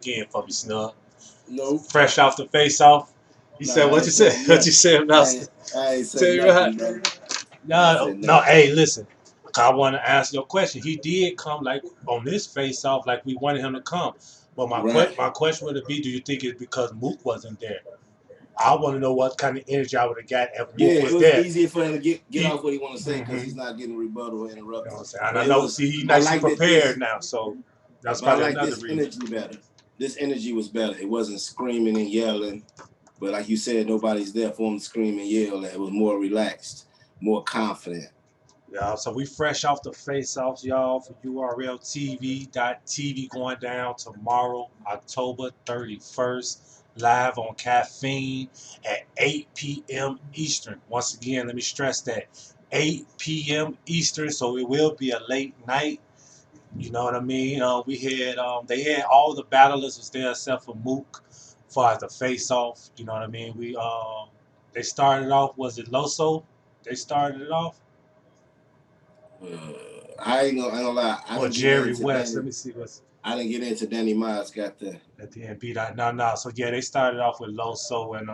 again for me, Snug. Nope. Fresh off the face off. You said Nah, I what you ain't said? saying What you nothing. said about I ain't tell saying you what? nothing, brother. I ain't No, saying no, nothing. hey, listen. I want to ask your question. He did come like on this face off like we wanted him to come. But Right. my question would be, do you think it's because Mook wasn't there? I want to know what kind of energy I would have got if Yeah, Mook it was was there. easier for him to get He, off what he want to say because he's mm-hmm. not getting rebuttal or You know what interrupted. I'm saying? And I But it know, was. see, he I nicely like that prepared this. now, so that's But I probably like another this reason. energy better. This energy was better. It wasn't screaming and yelling. But like you said, nobody's there for him to scream and yell. It was more relaxed, more confident. Yeah, so we fresh off the face offs, y'all, for URLTV.TV going down tomorrow, October 31st, live on Caffeine at 8 p.m. Eastern. Once again, let me stress that 8 p.m. Eastern, so it will be a late night. You know what I mean? We had they had all the battlers was there except for Mook, as far as the face off. You know what I mean? They started off. Was it Loso? They started it off. I ain't gonna lie. I Or didn't get Jerry into West. Let Danny. me see what's I didn't get into Danny Miles. Got the at the end. Beat out. No, no. So yeah, they started off with Loso and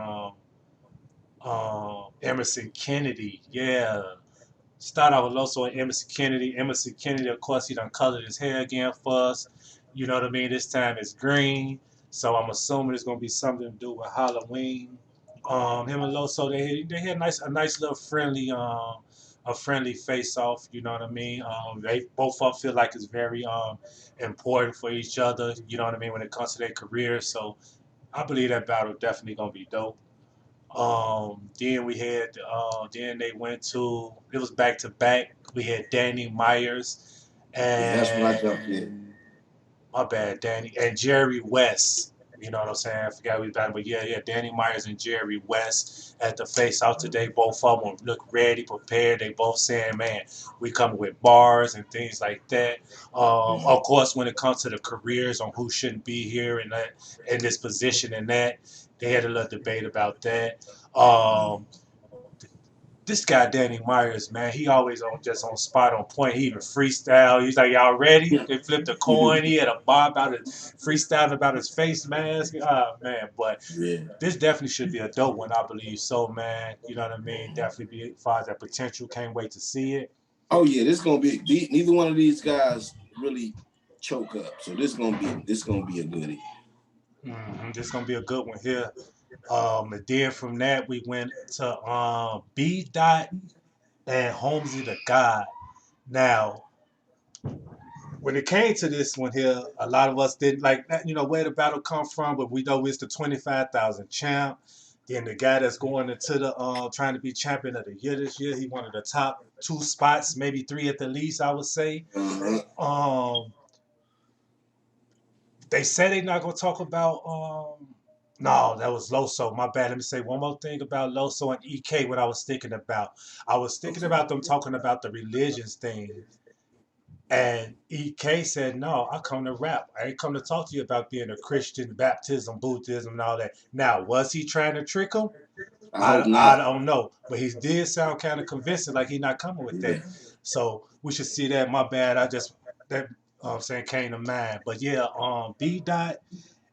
Emerson Kennedy. Yeah. Start off with Loso and Emerson Kennedy. Emerson Kennedy, of course, he done colored his hair again for us. You know what I mean? This time it's green. So I'm assuming it's gonna be something to do with Halloween. Him and Loso, they had a nice little friendly a friendly face off. You know what I mean? They both of them feel like it's very important for each other. You know what I mean when it comes to their career. So I believe that battle definitely gonna be dope. Then we had then they went to it was back to back. We had Danny Myers yeah. That's what I jumped in. and my bad, Danny and Jerry West. You know what I'm saying? I forgot we battled, but yeah, Danny Myers and Jerry West at the face off today. Both of them look ready, prepared. They both saying, "Man, we coming with bars and things like that." Mm-hmm. Of course, when it comes to the careers on who shouldn't be here and that in this position and that, they had a little debate about that. Mm-hmm. Um, this guy Danny Myers, man, he always on just on spot on point. He even freestyle. He's like, "Y'all ready?" They flipped a coin. He had a bar about his freestyle about his face mask. Oh man, but Yeah. this definitely should be a dope one, I believe. So man, you know what I mean? Definitely be as far as that potential. Can't wait to see it. Oh yeah, this gonna be. Neither one of these guys really choke up, so this gonna be a goodie. This gonna be a good one here. And then from that we went to B Dot and Holmesy the God. Now when it came to this one here, a lot of us didn't like that, you know, where the battle come from, but we know it's the 25,000 champ. Then the guy that's going into the trying to be champion of the year this year, he one of the top two spots, maybe three at the least, I would say. Uh-huh. Um, they say they're not gonna talk about no, that was Loso. My bad. Let me say one more thing about Loso and EK. What I was thinking about, I was thinking Okay. about them talking about the religions thing. And EK said, "No, I come to rap. I ain't come to talk to you about being a Christian, baptism, Buddhism, and all that." Now, was he trying to trick him? I hope I not. don't know, but he did sound kind of convincing, like he not coming with Yeah. that. So we should see that. My bad. I just that I'm saying came to mind. But yeah, B Dot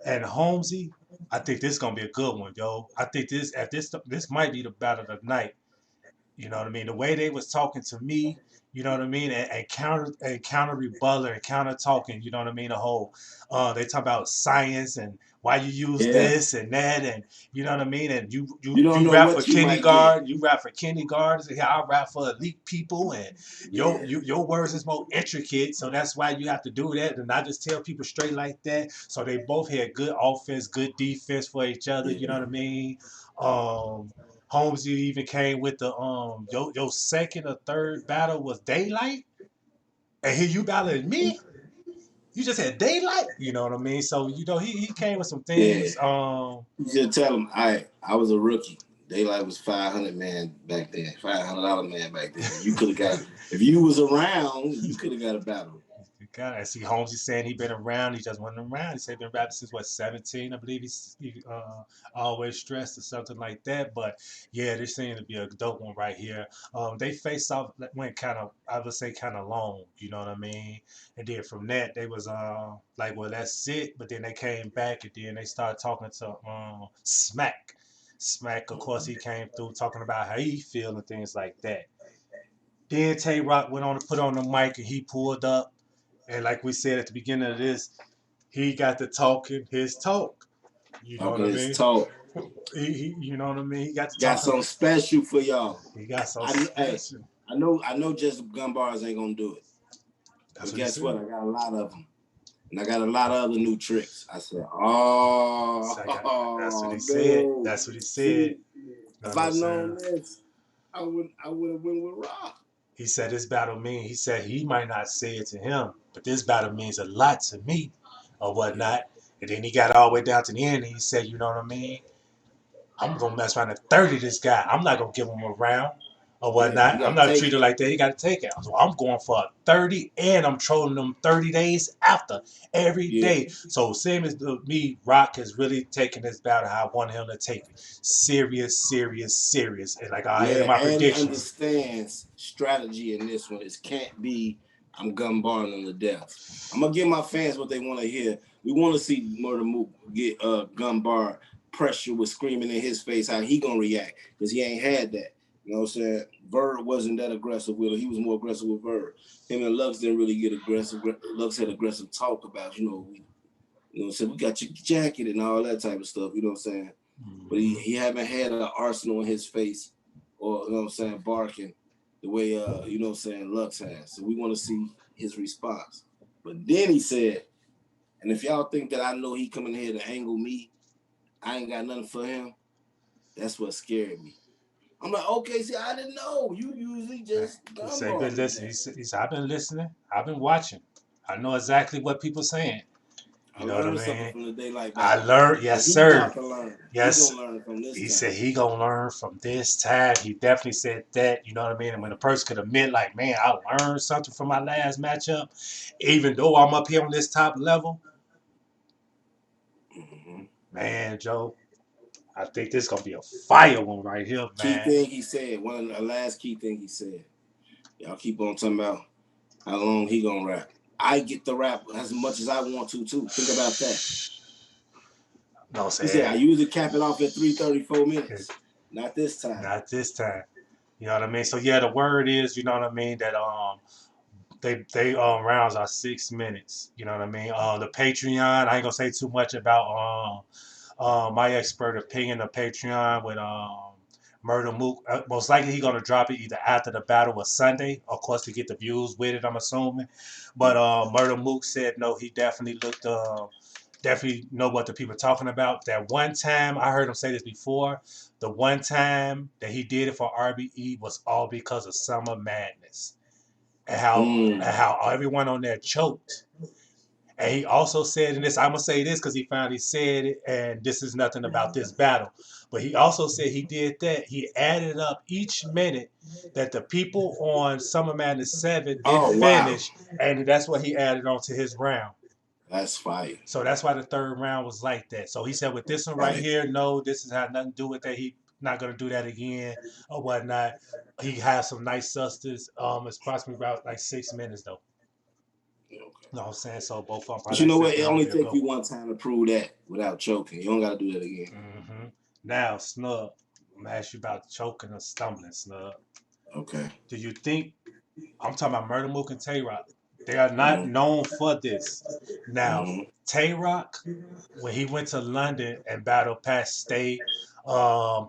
and Holmesy, I think this gonna be a good one, yo. I think this might be the battle of the night. You know what I mean? The way they was talking to me, you know what I mean, and counter rebuttal and counter talking, you know what I mean. The whole, they talk about science and why you use Yeah. this and that, and you know what I mean. And You don't you know rap for what you might get. kindergarten, you rap for kindergartens, and I rap for elite people, and Yeah. your words is more intricate, so that's why you have to do that. And I just tell people straight like that. So they both had good offense, good defense for each other. You know Yeah. what I mean? Um, Holmes, you even came with the your second or third battle was daylight, and here you battling me. You just had daylight. You know what I mean? So you know he came with some Yeah. things. You should tell them I was a rookie. Daylight was 500 man back then, $500 man back then. You could have got if you was around, you could have got a battle. God, I see Holmes. He's saying he been around. He just went around. He said he been rapping since what 17, I believe. Always stressed or something like that. But yeah, this seems to be a dope one right here. They faced off went kind of, I would say, kind of long. You know what I mean? And then from that, they was like, well, that's it. But then they came back and then they started talking to Smack. Smack, of course, he came through talking about how he feel and things like that. Then TAYROC went on to put on the mic and he pulled up. And like we said at the beginning of this, he got to talking his talk. You know what Talking I his mean? talk. You know what I mean? He got to Got talking. something special for y'all. He got so Hey, special. I know just gun bars ain't gonna do it. That's But what he guess what? said. I got a lot of them. And I got a lot of other new tricks. I said, oh, So that's what he said. no. That's what he said. See, You know if what I'm I'd saying? known this, I would have went with Rock. He said this battle mean. He said he might not say it to him, but this battle means a lot to me, or Yeah. whatnot. And then he got all the way down to the end, and he said, you know what I mean? I'm gonna mess around and 30 this guy. I'm not gonna give him a round or Yeah, you whatnot. I'm gotta not take treated it. like that. He got to take it. So I'm going for a 30, and I'm trolling them 30 days after every Yeah. day. So same as me, Rock has really taken this battle how I want him to take it. Serious, serious, serious. And like I hit Yeah, my and he predictions. understands strategy in this one. It can't be I'm gun barring them to death. I'm gonna give my fans what they want to hear. We want to see Murder Mook get gun bar pressure with screaming in his face how he gonna react because he ain't had that. You know what I'm saying? Bird wasn't that aggressive with her. He was more aggressive with Bird. Him and Lux didn't really get aggressive. Lux had aggressive talk about, so we got your jacket and all that type of stuff. You know what I'm saying? But he haven't had an arsenal in his face or, barking the way, Lux has. So we want to see his response. But then he said, and if y'all think that I know he coming here to angle me, I ain't got nothing for him, that's what scared me. I'm like, okay, see, I didn't know. You usually just He gun said, bar been me. listening. He said, I've been listening. I've been watching. I know exactly what people saying. I You know what I learned something mean? from the daylight I battle. learned, And yes, he sir. about to learn. He Yes. gonna learn from this He time. said he gonna learn from this time. He definitely said that. You know what I mean? And when a person could admit, like, man, I learned something from my last matchup, even though I'm up here on this top level, man, Joe, I think this gonna be a fire one right here, Key man. thing he said, one of the last key thing he said. Y'all keep on talking about how long he gonna rap. I get the rap as much as I want to too. Think about that. No, I'm He said I saying usually cap it off at 3:34 minutes. Not this time. not this time. You know what I mean? So yeah, the word is, you know what I mean, that they rounds are 6 minutes. You know what I mean? The Patreon, I ain't gonna say too much about my expert opinion of Patreon with Murder Mook. Most likely he gonna drop it either after the battle or Sunday, of course, to get the views with it. I'm assuming, but Murder Mook said no. He definitely looked. Definitely know what the people are talking about. That one time I heard him say this before. The one time that he did it for RBE was all because of Summer Madness and how everyone on there choked. And he also said in this, I'm gonna say this because he finally said it, and this is nothing about this battle. But he also said he did that. He added up each minute that the people on Summer Madness 7 didn't finish, and that's what he added on to his round. That's fire. So that's why the third round was like that. So he said with this one right here, no, this has had nothing to do with that. He not gonna do that again or whatnot. He has some nice substance. It's approximately about like 6 minutes though. Okay. You know what I'm saying? So both of them But probably you like know what? six It rounds only would be a takes good you one. one time to prove that without choking. You don't gotta do that again. Now, Snub, I'm gonna ask you about choking or stumbling, Snub. Okay. Do you think I'm talking about Murder Mook and TAYROC? They are not known for this. Now, TAYROC, when he went to London and battled Pat State,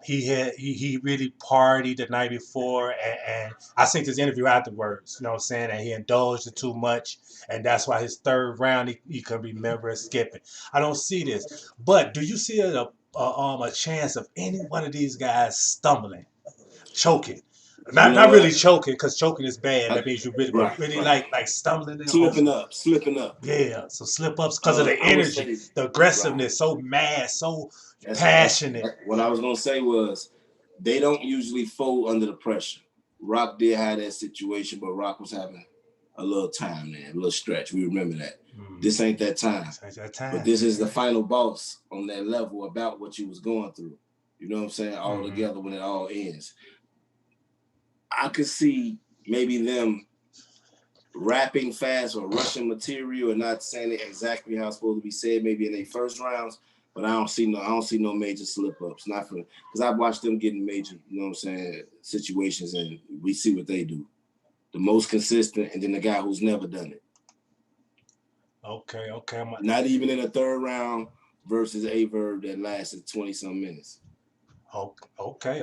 he really partied the night before, and I seen this interview afterwards. You know what I'm saying? And he indulged it too much, and that's why his third round he could remember skipping. I don't see this, but do you see a chance of any one of these guys stumbling, choking? You Not know not really what? choking, because choking is bad. That means you really, but Right, really right. like stumbling and Slipping up. yeah, so slip ups because of the I would energy, say, the right. aggressiveness, so mad, so That's passionate. what I was gonna say was they don't usually fold under the pressure. Rock did have that situation, but Rock was having a little time there, a little stretch. We remember that. Mm. This ain't that time. This ain't that time. But this is the final boss on that level about what you was going through. You know what I'm saying? All together when it all ends. I could see maybe them rapping fast or rushing material and not saying it exactly how it's supposed to be said, maybe in their first rounds. But I don't see no major slip ups. Not for because I've watched them get in major, you know what I'm saying, situations, and we see what they do. The most consistent, and then the guy who's never done it. Okay. Not even in a third round versus Averb that lasted 20-some minutes. Okay.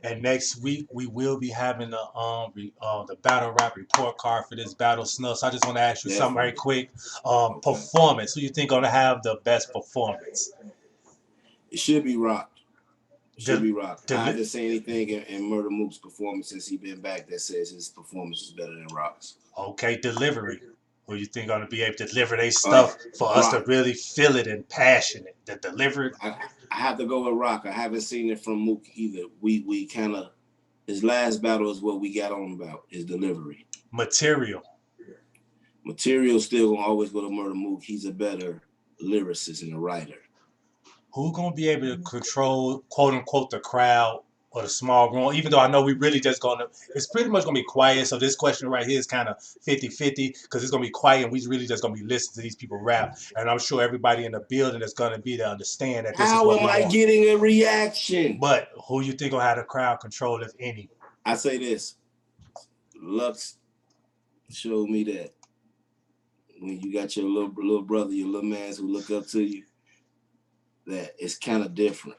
And next week we will be having the battle rap report card for this battle snuff. So I just want to ask you something very quick. Performance. Who you think gonna have the best performance? It should be Rock. I haven't seen anything in MURDA Mook's performance since he been back that says his performance is better than Rock's. Okay, delivery. Who you think gonna be able to deliver their stuff for us to really feel it and passionate? The delivery. I have to go with Rock. I haven't seen it from Mook either. We kind of his last battle is what we got on about his delivery. Material still gonna always go to MURDA Mook. He's a better lyricist and a writer. Who gonna be able to control, quote unquote, the crowd or the small room? Even though I know we really just it's pretty much gonna be quiet. So this question right here is kind of 50-50 because it's gonna be quiet and we really just gonna be listening to these people rap. And I'm sure everybody in the building is gonna be to understand that this is what we want. How am I getting a reaction? But who you think gonna have the crowd control, if any? I say this. Lux showed me that when you got your little brother, your little mans who look up to you, that it's kind of different.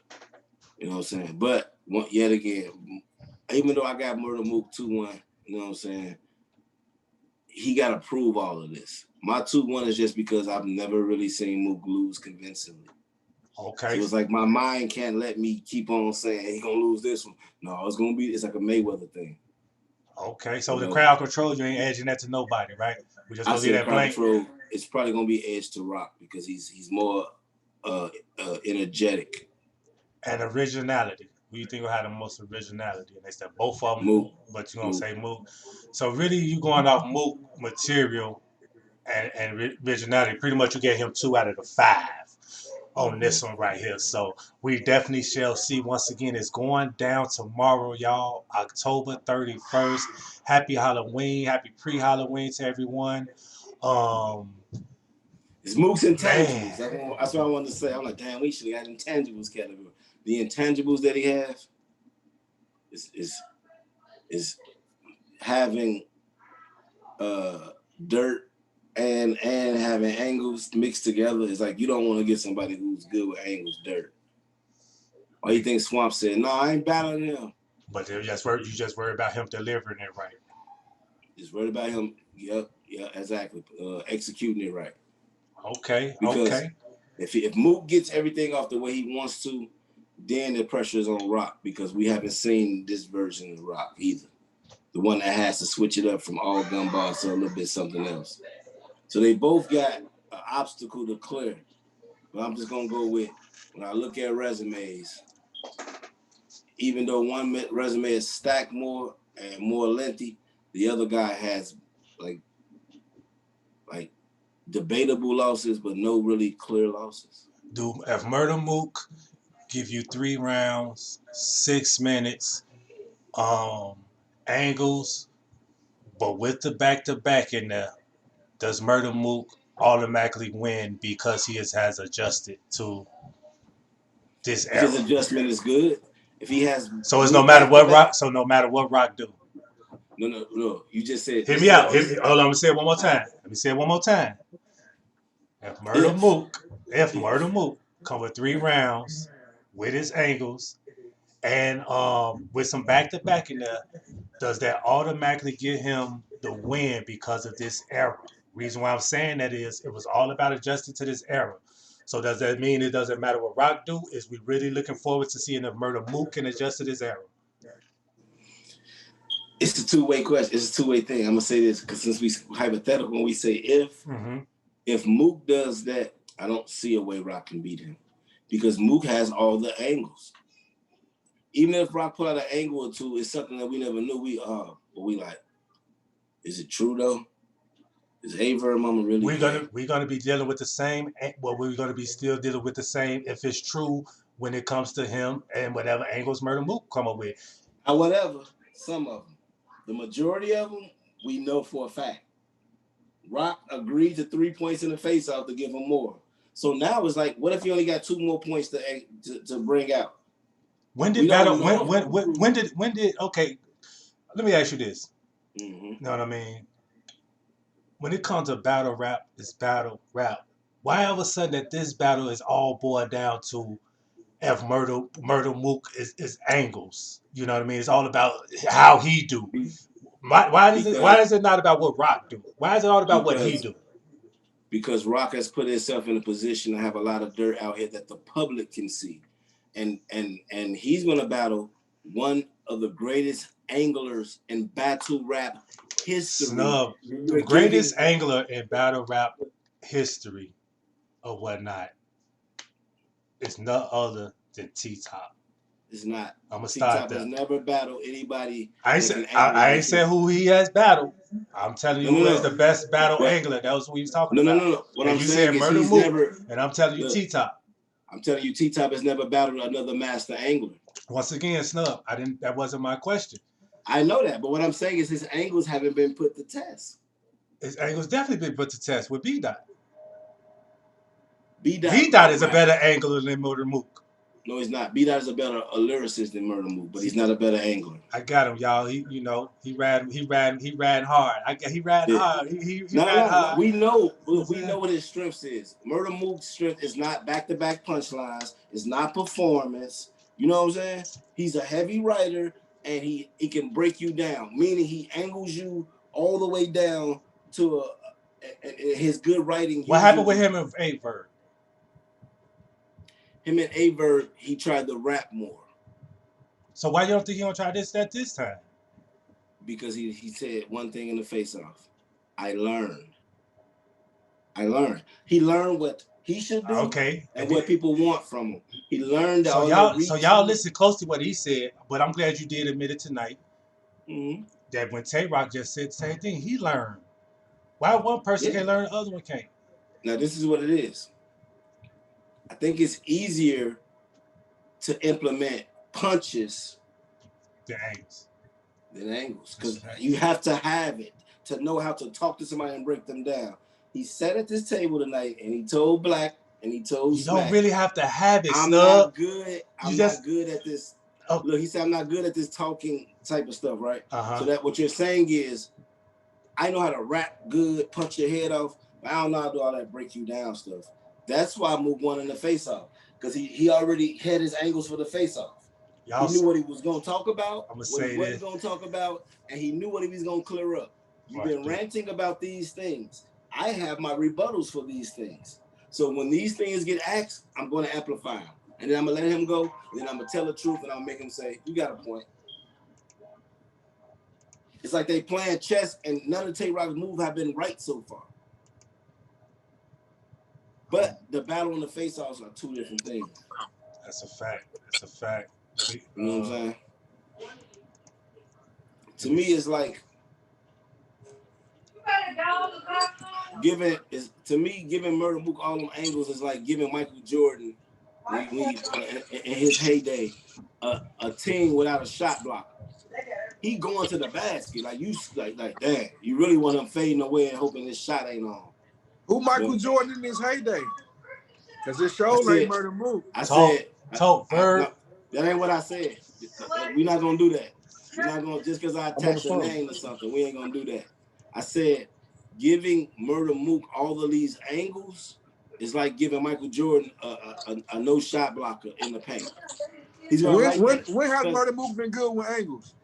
You know what I'm saying? But yet again, even though I got MURDA Mook 2-1, you know what I'm saying? He got to prove all of this. My 2-1 is just because I've never really seen Mook lose convincingly. Okay. So it's like my mind can't let me keep on saying he's going to lose this one. No, it's like a Mayweather thing. Okay, so the crowd control, you ain't edging that to nobody, right? We just going to leave that blank. Control, it's probably going to be edged to Rock because he's more energetic. And originality. Who you think will have the most originality? And they said both of them, Mook. but you're going to say Mook. So really you going off Mook material and originality. Pretty much you get him 2 out of the 5 on this one right here. So we definitely shall see. Once again, it's going down tomorrow, y'all. October 31st. Happy Halloween. Happy pre-Halloween to everyone. It's Mook's intangibles. That's what I wanted to say. I'm like, damn, we should have got intangibles category. The intangibles that he has is having dirt and having angles mixed together. It's like you don't want to get somebody who's good with angles, dirt. Or you think Swamp said, no, I ain't battling him. But you just worry about him delivering it right. Just worried about him, yeah, exactly. Executing it right. Okay. Because if Mook gets everything off the way he wants to, then the pressure is on Rock because we haven't seen this version of Rock either. The one that has to switch it up from all gun bars to a little bit something else. So they both got an obstacle to clear. But I'm just going to go with, when I look at resumes, even though one resume is stacked more and more lengthy, the other guy has like debatable losses, but no really clear losses. If MURDA Mook give you 3 rounds, 6 minutes, angles, but with the back-to-back in there, does MURDA Mook automatically win because he has adjusted to this era? If his adjustment is good, if he has, so it's no matter what Rock. So no matter what Rock do. No. You just said. Hear me out. Hold on. Let me say it one more time. If MURDA Mook come with 3 rounds with his angles and with some back-to-back in there, does that automatically give him the win because of this era? Reason why I'm saying that is it was all about adjusting to this era. So does that mean it doesn't matter what Rock do? Is we really looking forward to seeing if MURDA Mook can adjust to this era? It's a two-way question. It's a two-way thing. I'm gonna say this because since we hypothetical when we say if Mook does that, I don't see a way Rock can beat him because Mook has all the angles. Even if Rock put out an angle or two, it's something that we never knew. We like, is it true though? Is Averb Mama really we're gonna be dealing with the same. Well, we're gonna be still dealing with the same if it's true when it comes to him and whatever angles Murder Mook come up with. However, some of them, the majority of them, we know for a fact. Rock agreed to 3 points in the face-off to give him more. So now it's like, what if you only got 2 more points to bring out? When did battle? When did? Okay, let me ask you this. Mm-hmm. You know what I mean? When it comes to battle rap, it's battle rap. Why all of a sudden that this battle is all boiled down to if Murder Mook is angles? You know what I mean? It's all about how he do. Why is it not about what Rock do? Why is it all about what he do? Because Rock has put himself in a position to have a lot of dirt out here that the public can see. And he's gonna battle one of the greatest anglers in battle rap history. Snub, the greatest angler in battle rap history or whatnot. It's none other than T-Top. It's not. I'm gonna start there. T-Top has never battled anybody. I ain't said who he has battled. I'm telling you who is the best battle angler. That was what he was talking about. No. What I'm saying is Murder he's Mook, never. And I'm telling you T-Top. I'm telling you T-Top has never battled another master angler. Once again, Snub. That wasn't my question. I know that, but what I'm saying is his angles haven't been put to test. His angles definitely been put to test with B-Dot. B-Dot is a better angler than Murder Mook. No, he's not. B-Dot is a better lyricist than Murder Mook, but he's not a better angler. I got him, y'all. He ran hard. He ran hard. He ran hard. We know what his strengths is. Murder Mook's strength is not back-to-back punchlines. It's not performance. You know what I'm saying? He's a heavy writer, and he can break you down, meaning he angles you all the way down to his good writing. What happened with him and Averb? Him and Averb, he tried to rap more. So why you don't think he gonna try this at this time? Because he said one thing in the face-off. I learned. He learned what he should do. Okay. And what people want from him. He learned so y'all listen close to what he said, but I'm glad you did admit it tonight. Mm-hmm. That when TAYROC just said the same thing, he learned. Why one person can learn, the other one can't? Now this is what it is. I think it's easier to implement punches than angles. Because you have to have it to know how to talk to somebody and break them down. He sat at this table tonight and he told Black and he told Smack. You don't really have to have it, I'm not good. I'm not good at this. Oh. Look, he said I'm not good at this talking type of stuff, right? Uh-huh. So that what you're saying is, I know how to rap good, punch your head off, but I don't know how to do all that break you down stuff. That's why Mook won in the face-off, because he already had his angles for the face-off. He knew what he was going to talk about, what he wasn't going to talk about, and he knew what he was going to clear up. You've been ranting about these things. I have my rebuttals for these things. So when these things get asked, I'm going to amplify them. And then I'm going to let him go, and then I'm going to tell the truth, and I'm going to make him say, you got a point. It's like they playing chess, and none of TAYROC's moves have been right so far. But the battle and the face-offs are two different things. That's a fact. You know what I'm saying? To me, it's like giving Murder Mook all them angles is like giving Michael Jordan in his heyday a team without a shot blocker. He going to the basket like damn. You really want him fading away and hoping this shot ain't on. Who Michael Jordan in his heyday? Because this show ain't Murder Mook. I said, Verb. That ain't what I said. We're not gonna do that. We're not gonna just because I attach your name or something. We ain't gonna do that. I said, giving Murder Mook all of these angles is like giving Michael Jordan a no shot blocker in the paint. When has Murder Mook been good with angles?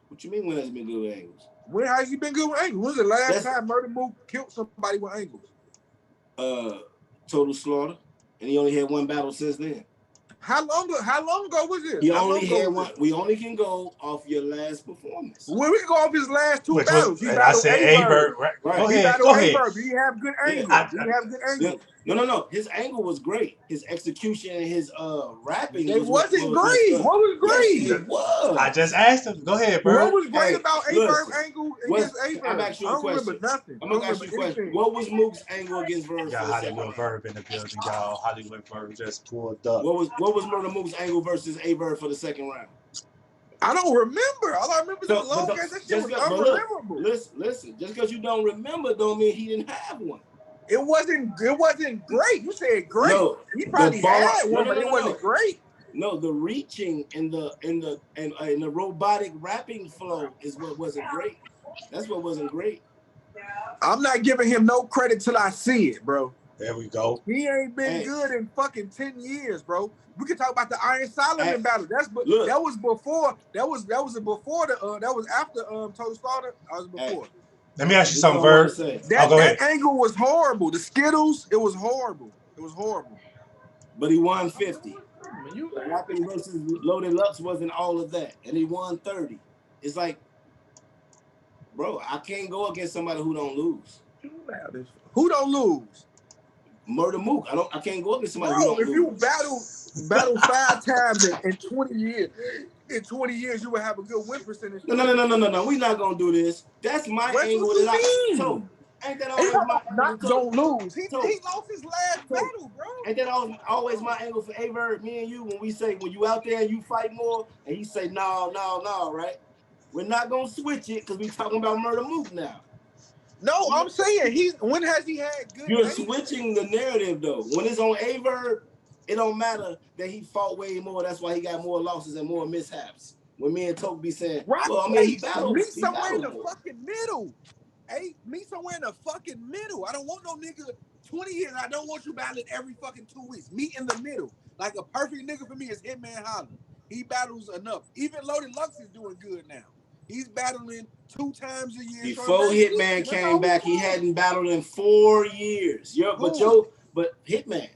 What you mean when has he been good with angles? When has he been good with angles? When's the last time Murder Mook killed somebody with angles? Total Slaughter, and he only had one battle since then. How long ago was this? He only had one. We only can go off your last performance. When we can go off his last two battles. I said Averb. Right. Go ahead. Did he have good angles? No. His angle was great. His execution and his rapping It wasn't great. What was great? Yes, it was. I just asked him. Go ahead, Bird. What was great about Averb angle against Averb? I'm asking you a question. Remember nothing. I'm gonna ask you a question. What was Mook's angle against Verb? Got Hollywood Verb in the building, y'all. Hollywood Verb just pulled up. What was Murder Mook's angle versus Averb for the second round? I don't remember. All I remember is the long ass. That shit was unrememberable. Listen. Just because you don't remember, don't mean he didn't have one. It wasn't great. You said great. No, he probably had one, but it wasn't great. No, the reaching and the robotic rapping flow is what wasn't great. That's what wasn't great. I'm not giving him no credit till I see it, bro. There we go. He ain't been good in fucking 10 years, bro. We can talk about the Iron Solomon battle. That was before. That was after Total Slaughter. That was before. Let me ask you something, Verb. That angle was horrible. The Skittles, it was horrible. It was horrible. But he won 50. Rapping versus Loaded Lux wasn't all of that, and he won 30. It's like, bro, I can't go against somebody who don't lose. Who don't lose? Murder Mook. I can't go against somebody who don't lose. If you battle 5 times in 20 years. In 20 years, you would have a good win percentage. No. We're not gonna do this. That's my angle. Ain't that always my not don't lose? He lost his last battle, bro. Ain't that always my angle for Averb? Me and you, when we say when you out there and you fight more, and he say no, right? We're not gonna switch it because we talking about Murder Mook now. No, I'm saying when has he had good? You're switching the narrative though. When it's on Averb, it don't matter that he fought way more. That's why he got more losses and more mishaps. When me and Toke be saying, well, I mean, he battled. Meet somewhere in the fucking middle. Hey, meet somewhere in the fucking middle. I don't want no nigga 20 years. I don't want you battling every fucking 2 weeks. Meet in the middle. Like a perfect nigga for me is Hitman Holland. He battles enough. Even Loaded Lux is doing good now. He's battling 2 times a year. Before Hitman came back, he hadn't battled in 4 years. But Hitman.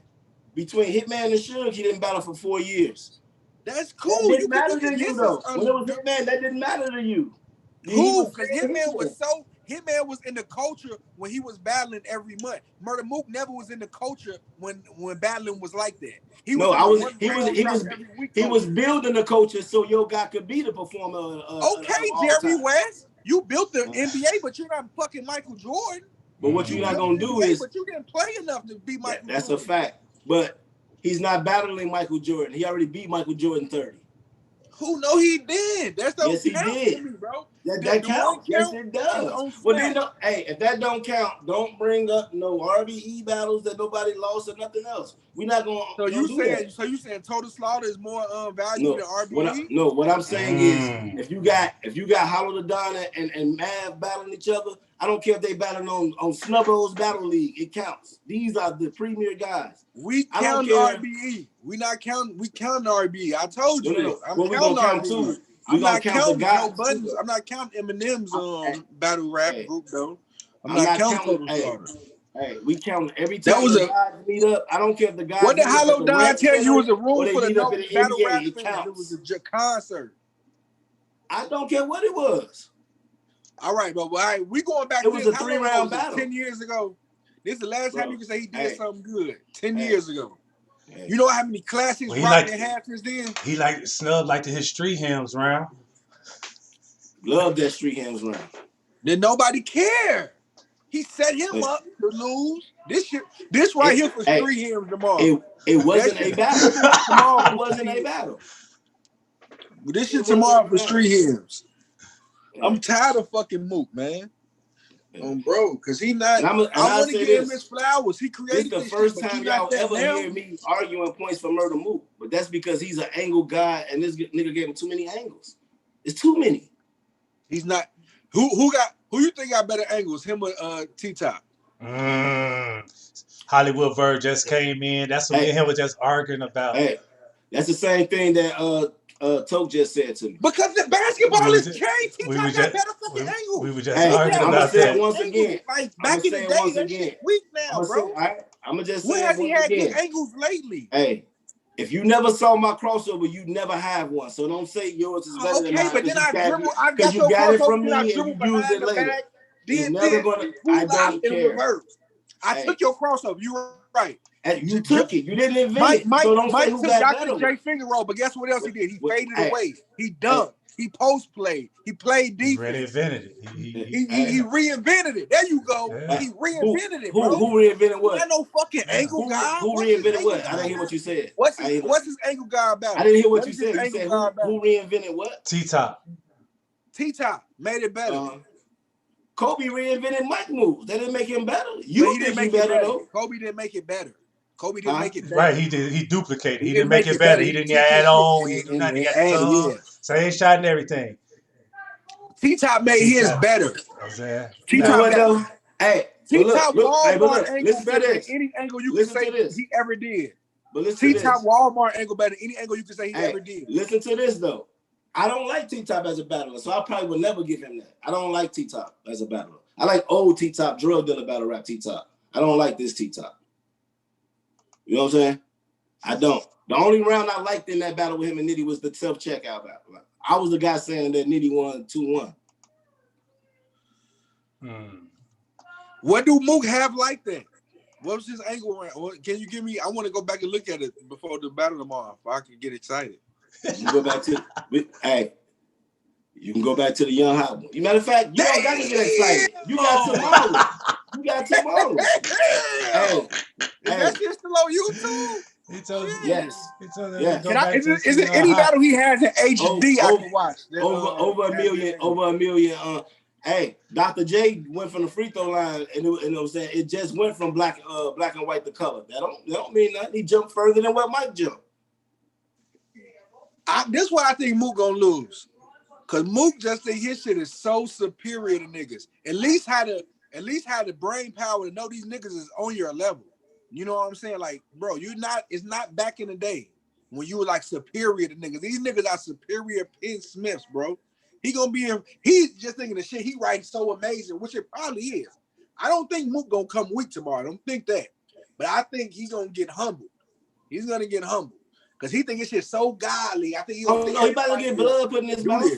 Between Hitman and Suge, he didn't battle for 4 years. That's cool. That didn't matter to you, though. When it was Hitman, that didn't matter to you. Who? Because Hitman was in the culture when he was battling every month. Murder Mook never was in the culture when battling was like that. He was building the culture so your guy could be the performer. Jerry West, you built the NBA, but you're not fucking Michael Jordan. But what you're not gonna do is, but you didn't play enough to be Michael. That's Jordan. a fact. But he's not battling Michael Jordan. He already beat Michael Jordan 30. Who? No, he did. That's the yes, he did. Me, bro. That counts. Yes, it does. Well, then, if that don't count, don't bring up no RBE battles that nobody lost or nothing else. We're not going. So you saying Total Slaughter is more valuable than RBE? What I'm saying is, if you got Hollow the Don and Mav battling each other, I don't care if they battling on Snubbo's Battle League. It counts. These are the premier guys. We count RBE. We count RBE. I told you. I'm counting RBE. Too. I'm not counting no buttons. I'm not counting Eminem's battle rap group though. I'm not counting Total Slaughter. Hey, we count every time the guys meet up. I don't care if the guys. What did Hollow Don tell you was a room for the battle rap fans? It was a concert. I don't care what it was. All right, but we going back. It was a 3-round battle 10 years ago. This is the last time you can say he did something good. 10 years ago. You know how many classics Rock had since then? He Snub liked his street hymns round. Love that street hymns round. Then nobody cared. He set him up to lose. This right here for street hymns tomorrow. It wasn't a battle. Tomorrow wasn't a battle. But this shit tomorrow for street hymns. I'm tired of fucking Mook, man. Bro, because he not. I want to give him his flowers. He created this. This the first time y'all ever hear me arguing points for Murder Mook, but that's because he's an angle guy, and this nigga gave him too many angles. It's too many. He's not. Who you think got better angles? Him or T-Top? Hollywood Verb just came in. That's what me and him were just arguing about. Hey, that's the same thing that Toke just said to me. Because the basketball is changed. T-Top got better fucking angles. We were just arguing about that. Once again. Like back in the day, that shit weak now, bro. I'm going to just say when has he had good angles lately? Hey, if you never saw my crossover, you never have one. So don't say yours is better than mine. Okay, but then I got your got it crossover from me and and you used it later. You're never going to. I don't care. I took your crossover. You right. And you took it. You didn't invent it. So don't say Mike who took got Dr. better. J finger roll, but guess what else he did? He faded Hey, away. He dunked. He post played. He played He defense. reinvented it. He reinvented it. There you go. Yeah. He reinvented it, bro. Who reinvented what? Ain't no fucking angle guy. Who reinvented what? I didn't hear what you said. What's his angle guy about? I didn't hear what you said. You said who reinvented what? T-Top. T-Top made it better. Kobe reinvented Mike moves. That didn't make him better. You didn't make it better though. Kobe didn't make it better. Kobe didn't make it better. Right, he did. He duplicated. He didn't make it better. He didn't add on. He didn't do nothing. He got the tongue, same shot and everything. T-Top made his better. T-Top though. Hey, T-Top Walmart angle better than this. any angle you can say he ever did. But listen T-Top Walmart angle better than any angle you can say he ever did. Listen to this though. I don't like T-Top as a battler, so I probably would never give him that. I don't like T-Top as a battler. I like old T-Top, drug dealer battle rap T-Top. I don't like this T-Top. You know what I'm saying? I don't. The only round I liked in that battle with him and Nitty was the self-checkout battle. I was the guy saying that Nitty won 2-1. What do Mook have like that? What was his angle around? Can you give me? I want to go back and look at it before the battle tomorrow. If I can get excited. You go back to you can go back to the young hot one. Matter of fact, you don't got to get excited. You got tomorrow. You got tomorrow. Is that shit still on YouTube? He told you. Yes. He told Is it any battle he has in HD I can watch? Over a million. Hey, Dr. J went from the free throw line, and I'm saying it just went from black and white to color. That don't mean nothing. He jumped further than what Mike jumped. This is why I think Mook gonna lose, cause Mook just think his shit is so superior to niggas. At least had the brain power to know these niggas is on your level. You know what I'm saying? Like, bro, it's not back in the day when you were like superior to niggas. These niggas are superior Penn Smiths, bro. He's just thinking the shit he writes so amazing, which it probably is. I don't think Mook gonna come weak tomorrow. I don't think that. But I think he's gonna get humbled. He's gonna get humbled. Because he think his shit so godly. I think he about to get blood put in his mouth.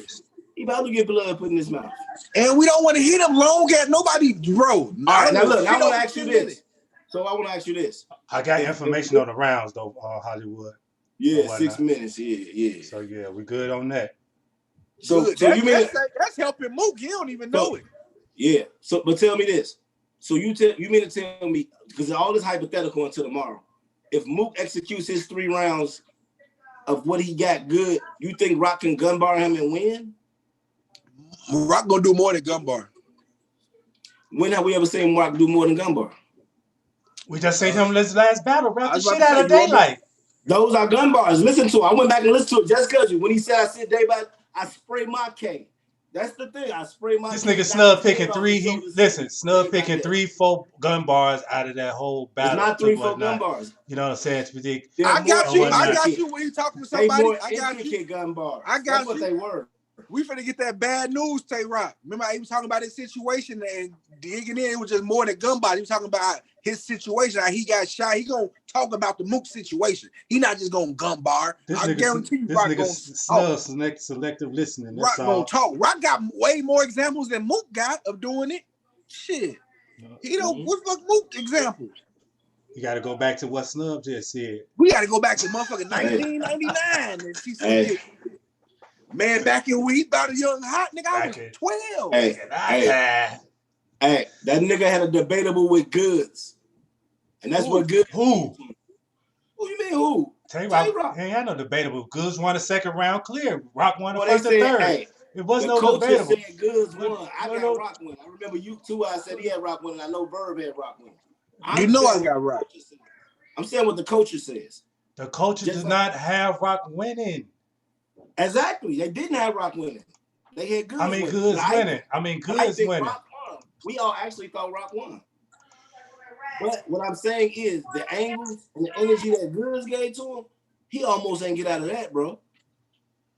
He about to get blood put in his mouth. And we don't want to hit him long at nobody, bro. All right, now look, I want to ask you this. So I want to ask you this. I got information on the rounds though, Hollywood. Yeah, 6 minutes. Yeah. So yeah, we good on that. So you mean that's helping Mook? You don't even know it. Yeah. So, but tell me this. So you mean to tell me, because all this hypothetical until tomorrow, if Mook executes his 3 rounds of what he got good, you think Rock can gun bar him and win? Rock gonna do more than gun bar. When have we ever seen Rock do more than gun bar? We just seen him in his last battle, rap the shit out of Daylight. Those are gun bars. Listen to it. I went back and listened to it just because when he said I said Daylight, I spray my K. That's the thing. I spray my. This nigga snub picking 3. Snub picking 3-4 gun bars out of that whole battle. It's not 3-4 gun bars. You know what I'm saying? I got you when you talking to somebody. I got you. Gun bars. I got you. What they were. We finna get that bad news, TAYROC. Remember, he was talking about his situation and digging in. It was just more than gun body. He was talking about his situation, how he got shot. He gonna talk about the Mook situation. He not just gonna gun bar. I guarantee you, Rock gonna talk. Selective listening. Rock gonna talk. Rock got way more examples than Mook got of doing it. Shit, he don't. What fuck Mook examples? You got to go back to what Snub just said. We got to go back to motherfucking 1999 and see some shit. Man, back in when he about a young hot nigga, I was 12. Hey, that nigga had a debatable with Goods. And that's what Goods. Who? Who you mean who? TAYROC. He ain't had no debatable. Goods won the second round clear. Rock won the first and third. Hey, it was no debatable. Said Goods won. I got Rock win. I remember you 2eiies said he had Rock win, and I know Verb had Rock win. You know I got Rock. I'm saying what the culture says. The culture does not have Rock winning. Exactly. They didn't have Rock winning. They had Goods winning. Goods winning. Goods winning. We all actually thought Rock won. But what I'm saying is the angles and the energy that Goods gave to him, he almost ain't get out of that, bro.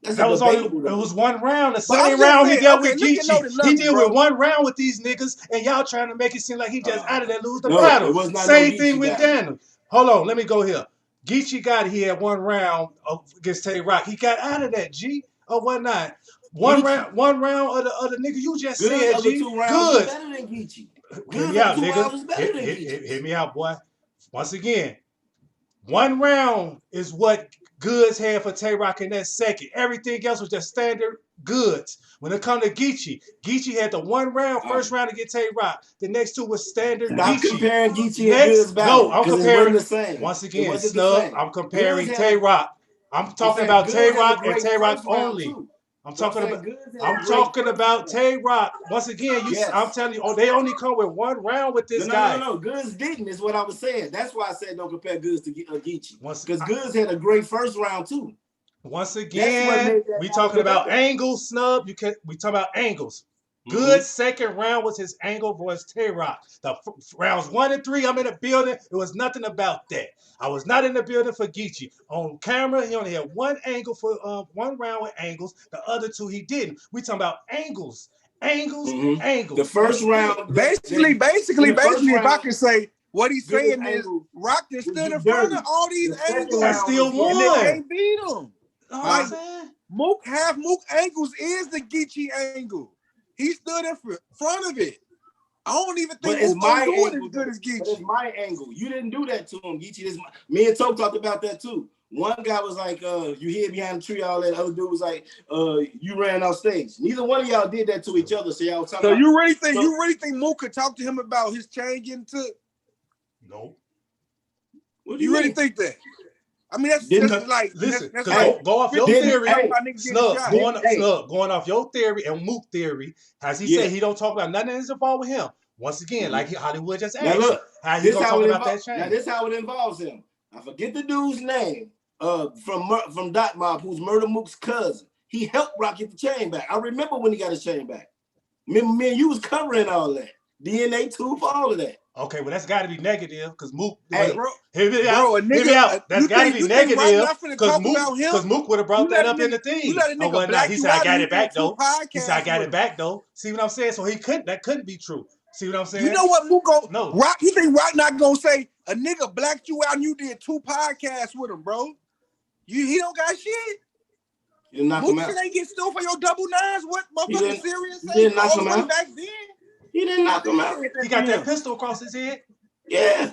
It was one round. The second round he got with Geechee. He deal with one round with these niggas, and y'all trying to make it seem like he just out of there lose the battle. Same thing with Daniel. Hold on, let me go here. Geechee got here one round against TAYROC. He got out of that, G, or whatnot. One round of the other nigga you just said, G. Good. Better than Geechee. Hit me out, nigga. Hit me out, boy. Once again, 1 round is what Goods had for TAYROC in that second. Everything else was just standard Goods. When it come to Geechee, Geechee had the 1 round, first round to get TAYROC. The next 2 was standard Stop Geechee. comparing Geechee and Goods Next, battle. no, I'm Because it wasn't comparing. the same. Once It again, wasn't the Snub, same. I'm comparing Goods had a- TAYROC. I'm talking saying about Goods had a TAYROC and great TAYROC first round, only. too. I'm So talking saying about. Goods had a I'm great talking first about round. TAYROC. Once again, Yes. I'm telling you, they only come with 1 round with this guy. No. Goods didn't, is what I was saying. That's why I said don't compare Goods to Geechee. Once- Because Goods had a great first round, too. Once what again, made that we battle talking about competitive. angles, Snub. We talking about angles. Good second round was his angle versus TAYROC. The rounds 1 and 3, I'm in the building. It was nothing about that. I was not in the building for Geechee. On camera, he only had 1 angle for 1 round with angles. The other 2 he didn't. We talking about angles, angles. The first round, basically, if I can say what he's saying is Rock just stood in front of all these angles and still won. and they can't beat him. Like, Half Mook angles is the Geechee angle. He stood in front of it. I don't even think Mook gonna do it as good as Geechee. But it's my angle. You didn't do that to him, Geechee. Me and Toe talked about that too. One guy was like, you hid behind the tree, all that. The other dude was like, you ran off stage. Neither one of y'all did that to each other. So y'all was talking about, you really think Mook could talk to him about his chain getting took? No. What do you really think that? I mean, that's like, listen, that's go off your theory. Snub, going off your theory and Mook theory, as he said, he don't talk about nothing that's involved with him. Once again, like Hollywood just asked, now look, how he gonna talk about that change? Now this how it involves him. I forget the dude's name. From Dot Mob, who's Murder Mook's cousin. He helped Rock get the chain back. I remember when he got his chain back. Remember, me and you was covering all that. DNA too for all of that. Okay, well that's got to be negative because Mook. Hey, hear me out. That's got to be negative because Mook would have brought that up in the thing. He said I got it back though. He said I got it back though. See what I'm saying? So that couldn't be true. See what I'm saying? You know what Mook go? No. Rock. You think Rock not gonna say a nigga blacked you out and you did 2 podcasts with him, bro? He don't got shit. You didn't knock him out. Mook ain't get still for your double nines. What motherfucking serious? He didn't knock him out back then. He didn't knock him out. He got that pistol across his head. Yeah.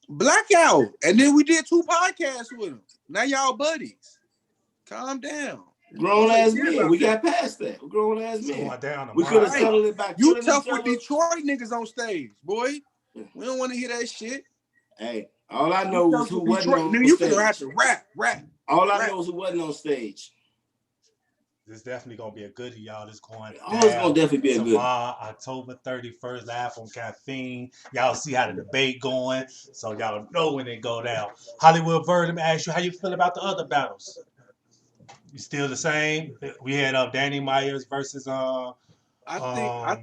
Blackout. And then we did 2 podcasts with him. Now y'all buddies. Calm down. Grown ass men. We got past that. We're grown ass men. We could have settled it back. You tough with Detroit niggas on stage, boy. We don't want to hear that shit. Hey, all I know is who wasn't on stage. You can have to rap. All I know is who wasn't on stage. This definitely gonna be a goodie, y'all. This going down. It's gonna definitely be a goodie. Tomorrow, October 31st, live on Caffeine. Y'all see how the debate going, so y'all know when it go down. Hollywood Bird, let me ask you how you feel about the other battles. You still the same? We had Danny Myers versus I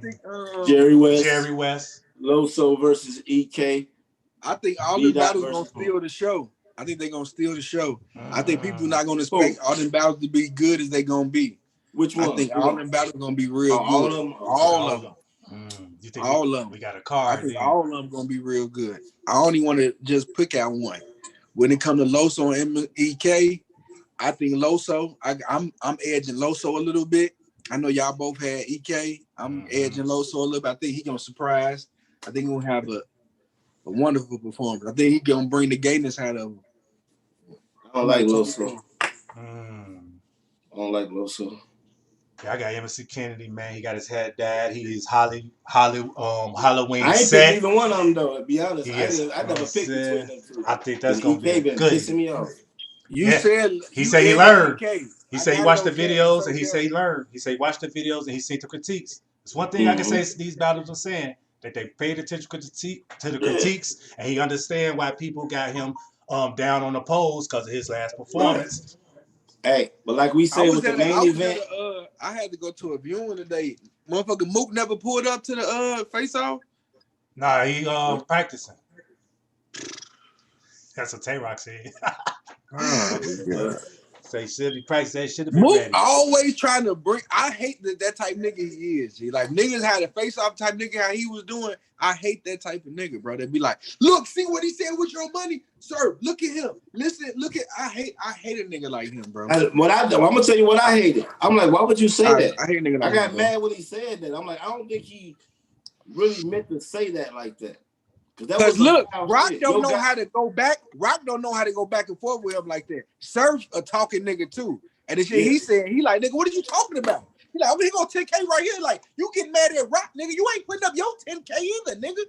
think Jerry West. Jerry West. Loso versus EK. I think all the battles gonna steal the show. I think they're gonna steal the show. I think people not gonna expect all them battles to be good as they gonna be. Which one? I think all them battles gonna be real good. All of them. All of them. You think all of them. We got a card. I think all of them gonna be real good. I only want to just pick out one. When it comes to Loso and EK, I think Loso. I'm edging Loso a little bit. I know y'all both had EK. I'm edging Loso a little bit. I think he's gonna surprise. I think he's gonna have a wonderful performance. I think he's gonna bring the gayness out of him. I don't like Loso. I don't like Loso. Yeah, I got MC Kennedy, man. He got his head dyed. He is Halloween I ain't set. picked either one of them though. To be honest, I never picked between them two. I think that's gonna be good. Pissing me off. He said he learned. He said he watched the videos and he said he learned. He said he watched the videos and he seen the critiques. It's one thing I can say these battles are saying that they paid attention to the critiques and he understand why people got him down on the polls because of his last performance. Hey, but like we say with the main event, I had to go to a viewing today. Motherfucker Mook never pulled up to the face off. Nah, he practicing. That's what TAYROC said. So he should be practicing that shit. Mook always trying to bring. I hate that type nigga he is. Like niggas had a face off type nigga how he was doing. I hate that type of nigga, bro. They'd be like, look, see what he said with your money, sir. Look at him. Listen, look at. I hate a nigga like him, bro. I'm gonna tell you what I hated. I'm like, why would you say that? I hate a nigga like I got mad when he said that. I'm like, I don't think he really meant to say that like that. Because look, Rock don't know how to go back. Rock don't know how to go back and forth with him like that. Surf a talking nigga too. And the shit he said, he like, nigga, what are you talking about? He like, he gonna 10K right here. Like, you getting mad at Rock, nigga. You ain't putting up your 10K either, nigga.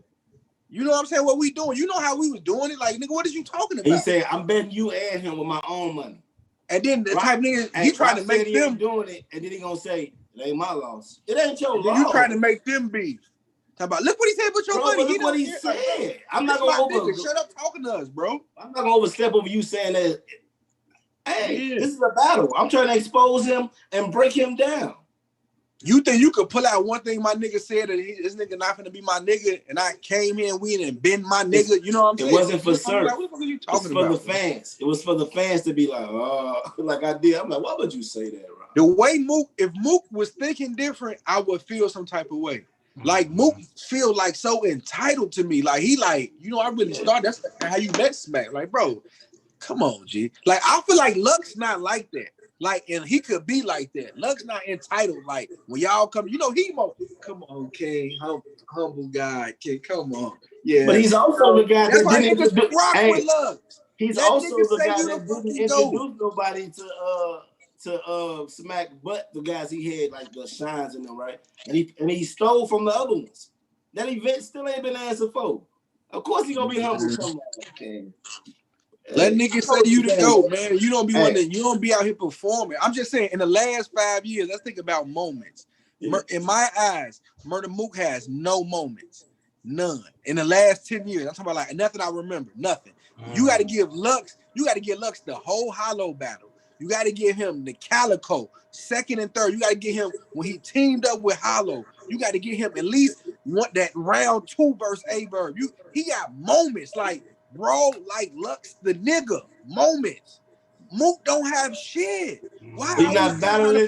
You know what I'm saying? What we doing? You know how we was doing it? Like, nigga, what is you talking about? He said, I'm betting you and him with my own money. And then the type nigga, he trying to make them doing it, and then he gonna say, it ain't my loss. It ain't your loss. You trying to make them be. Talk about, look what he said with your money. Look what he said. I'm not gonna shut up talking to us, bro. I'm not gonna overstep over you saying that. Hey, this is a battle. I'm trying to expose him and break him down. You think you could pull out one thing my nigga said that this nigga not gonna be my nigga, and I came here and we didn't been my nigga? You know what I'm saying? It wasn't for Surf. Like, what the fuck are you talking about? It was for the fans. It was for the fans to be like, oh, like I did. I'm like, why would you say that, Rob? The way Mook, if Mook was thinking different, I would feel some type of way. Like Mook feel like so entitled to me. Like he like, you know, I really started. That's how you met Smack. Like, bro, come on, G. Like I feel like Luck's not like that. Like, and he could be like that. Luck's not entitled. Like when y'all come, you know, he come on, King, humble guy, King, come on, yeah. But he's also the guy that didn't introduce rock with Lux. He's that also the guy that didn't introduce nobody to Smack, but the guys he had like the shines in them, right? And he stole from the other ones. That event still ain't been answered for. Of course he gonna be humble. Come on, King. Let niggas say you the GOAT, man. You don't be you don't be out here performing. I'm just saying, in the last 5 years, let's think about moments. In my eyes, Murda Mook has no moments. None. In the last 10 years, I'm talking about like nothing I remember. Nothing. You gotta give Lux the whole Hollow battle. You gotta give him the Calico, second and third. You gotta get him when he teamed up with Hollow. You gotta get him at least that round 2 versus A-Verb. He got moments like, bro, like Lux the nigga, moments. Mook don't have shit. Why? He's not battling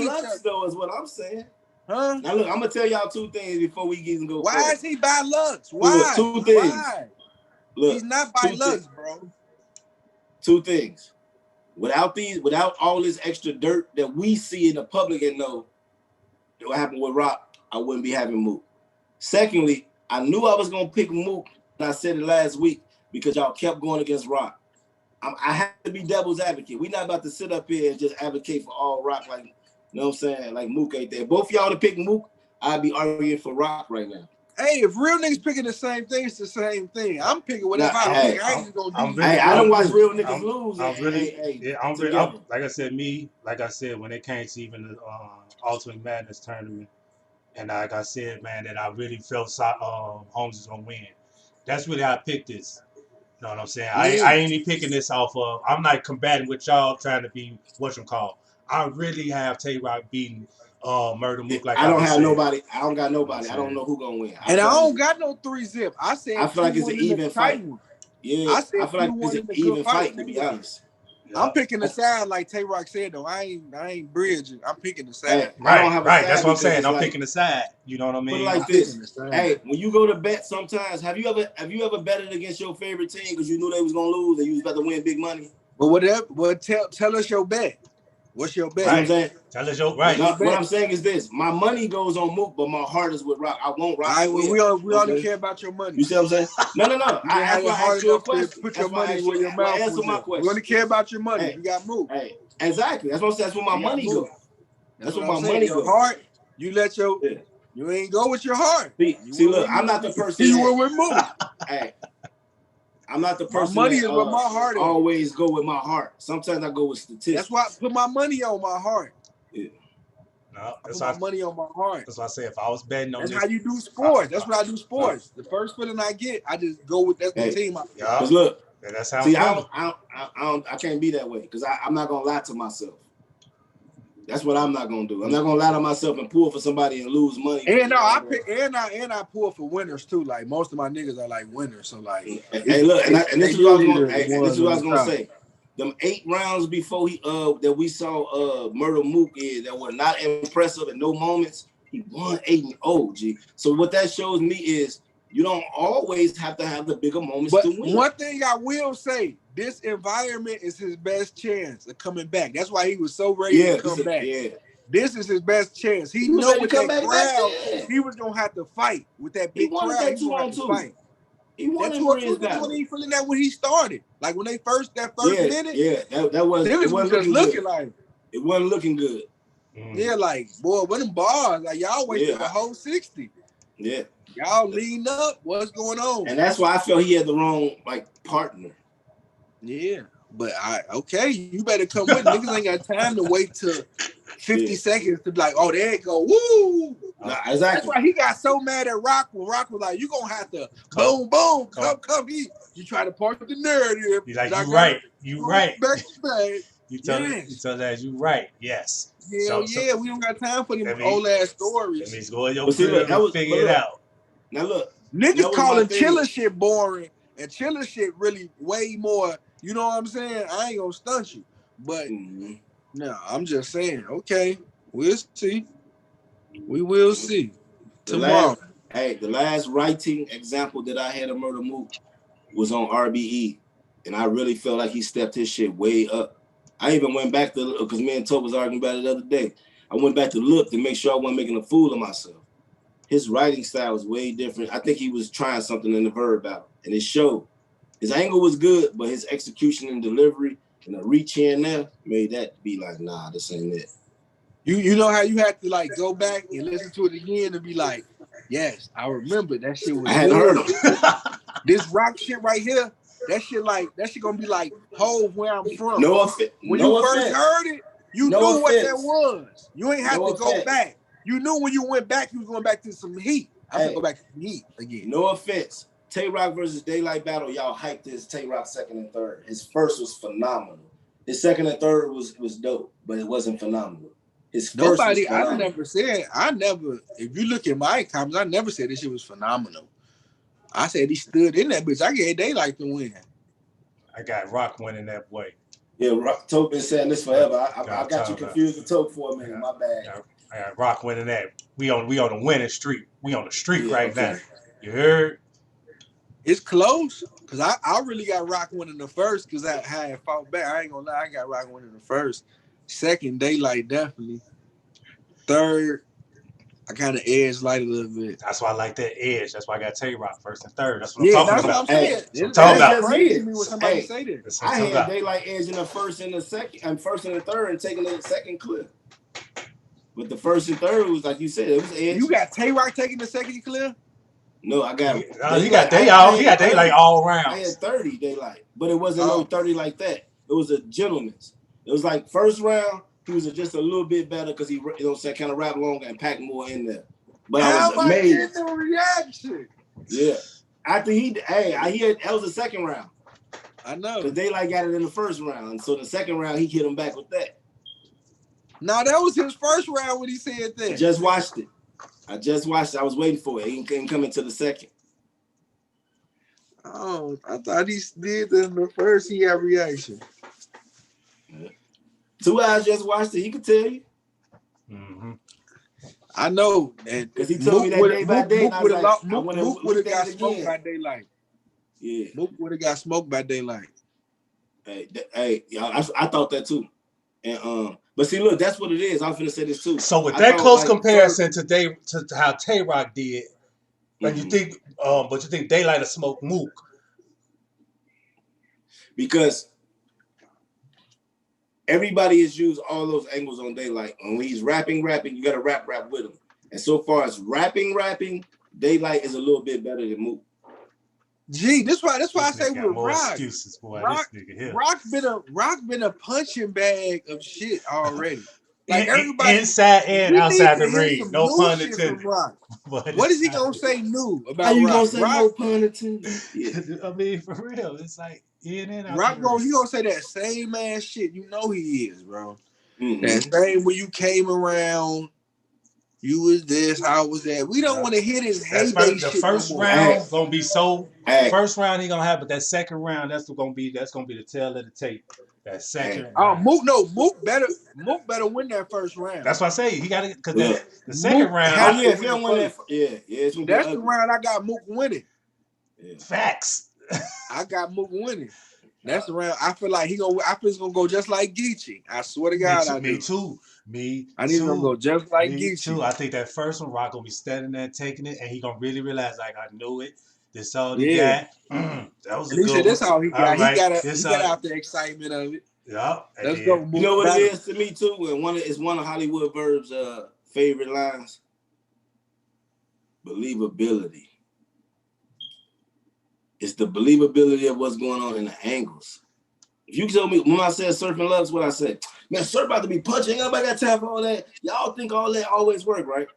Lux though, is what I'm saying. Huh? Now look, I'm gonna tell y'all 2 things before we even go. Why is he by Lux? Why? Look, 2 things. Why? Look, he's not by Lux, bro. 2 things. Without all this extra dirt that we see in the public and know what happened with Rock, I wouldn't be having Mook. Secondly, I knew I was gonna pick Mook, and I said it last week because y'all kept going against Rock. I have to be devil's advocate. We're not about to sit up here and just advocate for all Rock, like, you know what I'm saying? Like Mook ain't there. Both y'all to pick Mook, I'd be arguing for Rock right now. Hey, if real niggas picking the same thing, it's the same thing. I'm picking whatever I pick. I ain't gonna do. I don't watch real niggas lose. I'm really, like I said, when it came to even the Ultimate Madness tournament, and like I said, man, that I really felt Holmes is gonna win. That's really how I picked this. You know what I'm saying? I ain't even picking this off of. I'm not combating with y'all trying to be whatchamacallit. I really have TAYROC beating Murda Mook. Like I don't have nobody. I don't got nobody. I don't know who gonna win. And I don't got no 3-zip. I said I feel like it's an even fight. Yeah, I feel like it's an even fight, to be honest. Yeah. I'm picking the side like TAYROC said though. I ain't bridging. I'm picking the side. Hey, right. That's what I'm saying. I'm picking the side. You know what I mean? But like this. Hey, when you go to bet, sometimes have you ever betted against your favorite team because you knew they was gonna lose and you was about to win big money? But whatever. Well, tell us your bet. What's your bet? Right. You know what I'm saying? Tell us your right. What I'm saying is this: my money goes on Mook, but my heart is with Rock. I won't Rock. All right, we only care about your money. You see what I'm saying? No. I ask you a question. Put your money where your mouth is. Answer my question. We only care about your money. You got Mook. Hey, exactly. That's what I'm saying. That's where my money goes. That's where my money goes. Heart. You let your. You ain't go with your heart. See, look, I'm not the person. You were with Mook. Hey. I'm not the person my money is with my heart. Always go with my heart. Sometimes I go with statistics. That's why I put my money on my heart. Yeah. No, that's my money on my heart. That's why I say if I was betting on that's how you do sports. That's what I do sports. The first feeling I get, I just go with the team. Because look, that's how I can't be that way because I'm not gonna lie to myself. That's what I'm not gonna do. I'm not gonna lie to myself and pull for somebody and lose money. And I pull for winners too. Like most of my niggas are like winners. So like, hey, look, and this is what I was gonna say. Them 8 rounds before that we saw Murda Mook that were not impressive and no moments. He won 8-0, G. So what that shows me is you don't always have to have the bigger moments to win. One thing I will say. This environment is his best chance of coming back. That's why he was so ready to come back. Yeah. This is his best chance. He know with that crowd, he was gonna have to fight with that big crowd. He wanted that 2-on-2. He won That in 202 Bridge niggas battle. wasn't even feeling that when he started. Like when they first Yeah, minute, yeah. That was it niggas was wasn't just looking looking good. like, It wasn't looking good. yeah, like, boy, what them bars? Like, y'all wasted a whole 60. Yeah. Y'all lean up. What's going on? And that's why I felt he had the wrong partner. Yeah. But okay, you better come with. Niggas ain't got time to wait till 50 seconds to be like, oh, there it go. Woo! Nah, exactly. That's why he got so mad at Rock when Rock was like, you gonna have to boom, come. You try to part the narrative. He's like, you right. Back to back. You tell that you right. Yes. Hell yeah, we don't got time for them old ass stories. That means go in your crib and figure it out. Now look, niggas calling chiller shit boring, and chiller shit really way more. You know what I'm saying? I ain't gonna stunt you, but no, I'm just saying. Okay, we'll see. We will see tomorrow. The last writing example that I had of Murda Mook was on RBE, and I really felt like he stepped his shit way up. I even went back to, because me and Tobe was arguing about it the other day. I went back to look to make sure I wasn't making a fool of myself. His writing style was way different. I think he was trying something in the verb battle, and it showed. His angle was good, but his execution and delivery and the reach here and there made that be like, nah, this ain't it. You know how you had to like go back and listen to it again and be like, yes, I remember that shit was I hadn't heard him. This rock shit right here, that shit gonna be like Hove where I'm from. When you first heard it, you knew what that was. You ain't have to go back. You knew when you went back, you was going back to some heat. I have to go back to some heat again. No offense. TAYROC versus Daylight battle, y'all hyped his TAYROC second and third. His first was phenomenal. His second and third was dope, but it wasn't phenomenal. His first was phenomenal. If you look at my comments, I never said this shit was phenomenal. I said he stood in that bitch. I gave Daylight to win. I got Rock winning that way. Yeah, Tobe been saying this forever. I got you confused with Tobe for a minute. My bad. I got Rock winning that. We on the winning streak. We on the streak right now. You heard? It's close because I really got Rock winning the first because I had fought back. I ain't gonna lie, I got Rock winning the first. Second, Daylight definitely. Third, I kind of edged light a little bit. That's why I like that edge. That's why I got Tay-Rock first and third. That's what I'm talking about. What I'm saying. I'm talking about. Crazy to me when somebody say that. I had Daylight edge in the first and the second, and first and the third, and taking the second clip. But the first and third was like you said, it was edge. You got TAYROC taking the second clip? No, I got. He got Daylight all rounds. I had 30 Daylight, but it wasn't no 30 like that. It was a gentleman's. It was like first round, he was just a little bit better because he, kind of rapped longer and packed more in there. But I was amazed. How much reaction? Yeah. After that was the second round. I know. Because Daylight got it in the first round. And so the second round, he hit him back with that. No, that was his first round when he said that. I just watched it. I was waiting for it. He couldn't come into the second. Oh, I thought he did that in the first. He had reaction. 2eiies just watched it. He could tell you. Mm-hmm. I know. Because he told me that day by day. Mook would have got smoked by Daylight. Yeah. Mook would have got smoked by Daylight. Hey, I thought that too. And but see, look, that's what it is. I'm finna say this too. So with that close comparison to how TAYROC did, but you think Daylight will smoke Mook? Because everybody has used all those angles on Daylight. And when he's rapping, you gotta rap with him. And so far as rapping, Daylight is a little bit better than Mook. Gee, that's why I say with Rock. Excuses, boy. Rock been a punching bag of shit already. Like everybody inside and outside the ring. No pun intended. What is he gonna say new about How you Rock? gonna say no pun intended? Yeah. I mean, for real, it's like in and out. Rock he gonna say that same ass shit. You know he is, bro. Mm-hmm. That same when you came around. You was this, how was that? We don't want to hit his heyday shit. The first round gonna be so. First round he gonna have, but that second round that's gonna be the tail of the tape. That second. Mook better win that first round. That's why I say he got it because the second round. If he don't win that, that's the round I got Mook winning. Yeah. Facts. I got Mook winning. That's the round. I feel like he's gonna go just like Geechee. I swear to God, Me too. I need him to go just like Geechee. Too. I think that first one, Rock gonna be standing there taking it, and he gonna really realize like I knew it. This all he Yeah. got. That was a And he said good one. that's all he All got. right. He got out the excitement of it. Yeah. And Let's then go, You know Mook. what it Battle. is to me too, and it's one of Hollywood Verb's favorite lines. Believability. It's the believability of what's going on in the angles. If you tell me when I said surfing loves, what I said, man, surf about to be punching. Ain't nobody got time for all that. Y'all think all that always work, right?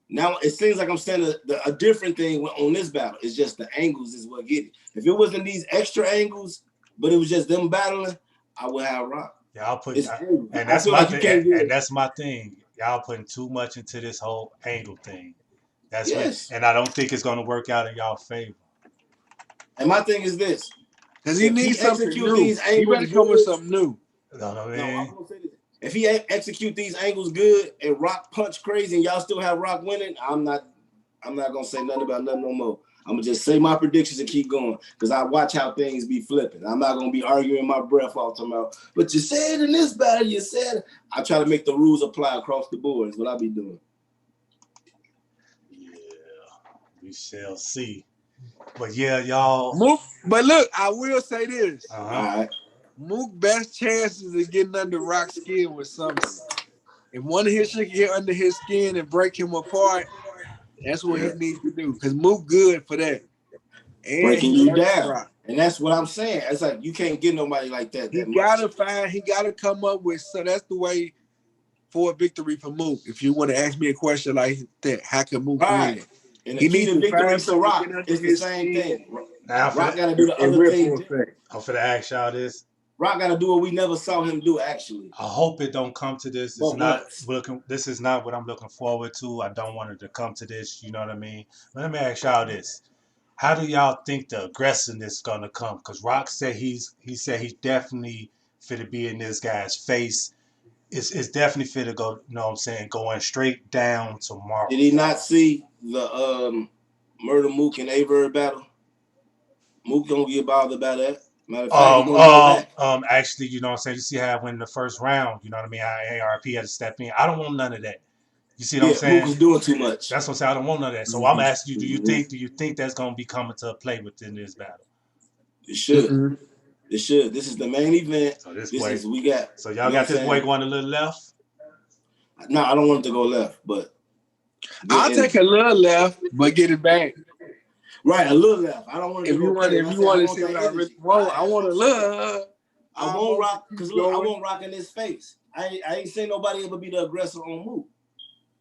Now it seems like I'm saying a different thing on this battle. It's just the angles is what get it. If it wasn't these extra angles, but it was just them battling, I would have Rock. y'all put, And that's feel my like you can't thing, get and it. that's my thing. Y'all putting too much into this whole angle thing. That's what, Yes. and I don't think it's gonna work out in y'all favor. And my thing is this: Because he if he needs something execute new. these He better angles come with good, something new. You know what I no, mean? I'm gonna say this. If he execute these angles good and Rock punch crazy, and y'all still have Rock winning, I'm not gonna say nothing about nothing no more. I'm gonna just say my predictions and keep going because I watch how things be flipping. I'm not gonna be arguing my breath off talking about, but you said in this battle, you said. I try to make the rules apply across the board. Is what I be doing. Yeah, we shall see. But yeah, y'all. Mook, but look, I will say this. All right. Mook best chances of getting under Rock's skin was something. If one of his shit can get under his skin and break him apart, that's what he needs to do. Because Mook good for that. And Breaking he you hurt down. Rock. And that's what I'm saying. It's like you can't get nobody like that. He gotta come up with, so that's the way for a victory for Mook. If you want to ask me a question like that, how can Mook win? And the He key needs to to victory find for something to Rock get under is the his same skin thing. Now Rock got to do the and other ripple thing. effect. I'm finna ask y'all this. Rock got to do what we never saw him do. Actually, I hope it don't come to this. It's but not once. looking. This is not what I'm looking forward to. I don't want it to come to this. You know what I mean? But let me ask y'all this: how do y'all think the aggressiveness is gonna come? Because Rock said he said he's definitely fit to be in this guy's face. It's definitely fit to go. You know what I'm saying? Going straight down tomorrow. Did he not see the MURDA Mook and Averb battle? Mook don't get bothered about that. Matter of fact, he's gonna do it back. Actually, you know what I'm saying? You see how I went in the first round, you know what I mean? How ARP had to step in. I don't want none of that. You see what I'm Yeah, Mook saying? is doing too much. That's what I'm saying. I don't want none of that. So I'm asking you, do you think that's gonna be coming to play within this battle? It should. It should. This is the main event. So this This boy, is we got. so y'all got this boy going a little left? No, I don't want it to go left, but I'll take a little left, but get it back. Right, a little left. I don't want it If to you go want, crazy. if you want to see what I really want, I want a little. I won't rock because look, I won't rock in his face. I ain't seen nobody ever be the aggressor on Mook.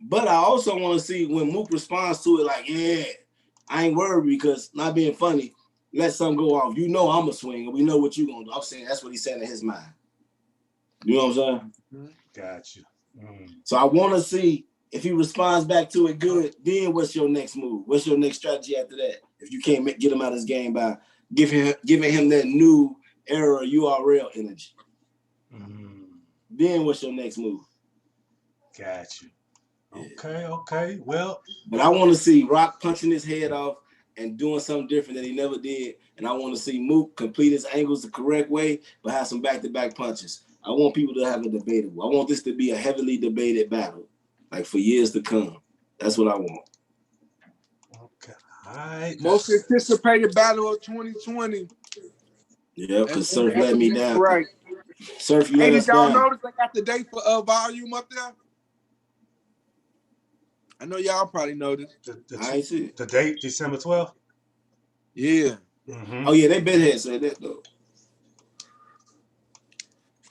But I also want to see when Mook responds to it like, yeah, I ain't worried because not being funny, let something go off. You know I'm a swing and we know what you're gonna do. I'm saying that's what he's saying in his mind. You know what I'm saying? Gotcha. So I want to see if he responds back to it good, then what's your next move? What's your next strategy after that? If you can't get him out of his game by giving him that new era URL energy. Then what's your next move? Got you. Okay. Well, but I want to see Rock punching his head off and doing something different that he never did. And I want to see Mook complete his angles the correct way, but have some back-to-back punches. I want people to have a debatable. I want this to be a heavily debated battle, like for years to come. That's what I want. Okay. All right. Most anticipated battle of 2020. Yeah, because Surf let me down. Right. Surf, you let us down. Hey, did y'all down. notice I got the date for volume up there? I know y'all probably noticed. I ain't see it. The date, December 12th? Yeah. Oh, yeah, they been had said that, though.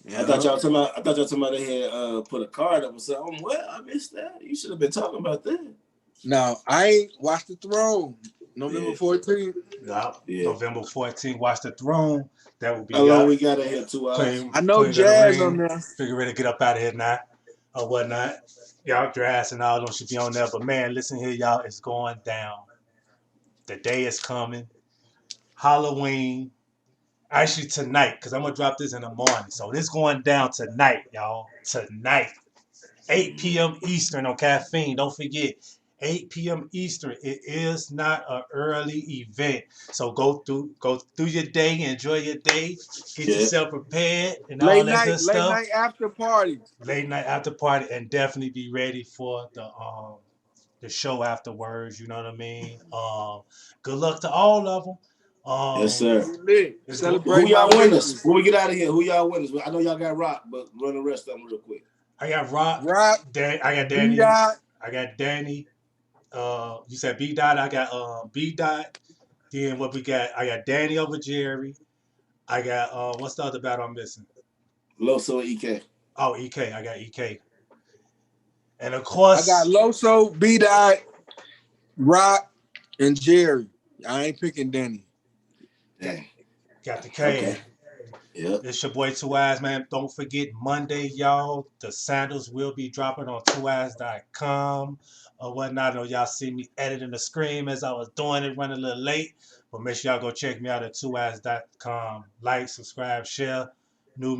Yeah. I thought y'all talking about they had put a card up and said, "Oh, well, I missed that. You should have been talking about that." No, I ain't watched the Throne. November 14th. Yeah. November 14th. Watch the Throne. That would be. How long we got in here? 2 hours. I know Jazz on there. Figure ready to get up out of here now or whatnot. Y'all dress and all them should be on there. But man, listen here, y'all. It's going down. The day is coming. Halloween. Actually tonight, because I'm gonna drop this in the morning. So it's going down tonight, y'all. Tonight. 8 p.m. Eastern on Caffeine. Don't forget, 8 p.m. Eastern. It is not an early event. So go through your day, enjoy your day, get yourself prepared and all that good stuff. Late night after party. Late night after party, and definitely be ready for the the show afterwards. You know what I mean? Good luck to all of them. Yes, sir. It's go. Who Celebrate my y'all winners? victory. When we get out of here, who y'all winners? I know y'all got Rock, but run the rest of them real quick. I got Rock. Rock, I got B Danny. Dot, I got Danny. You said B Dot. I got B Dot. Then what we got? I got Danny over Jerry. I got what's the other battle I'm missing? Loso and EK. Oh, EK. I got EK. And of I got course, Loso, B Dot, Rock, and Jerry. I ain't picking Danny. Dang. got the K. Okay. Yep. It's your boy 2eiies, man. Don't forget Monday, y'all. The sandals will be dropping on 2eiies.com or whatnot. I know y'all see me editing the screen as I was doing it, running a little late. But make sure y'all go check me out at 2eiies.com. Like, subscribe, share. New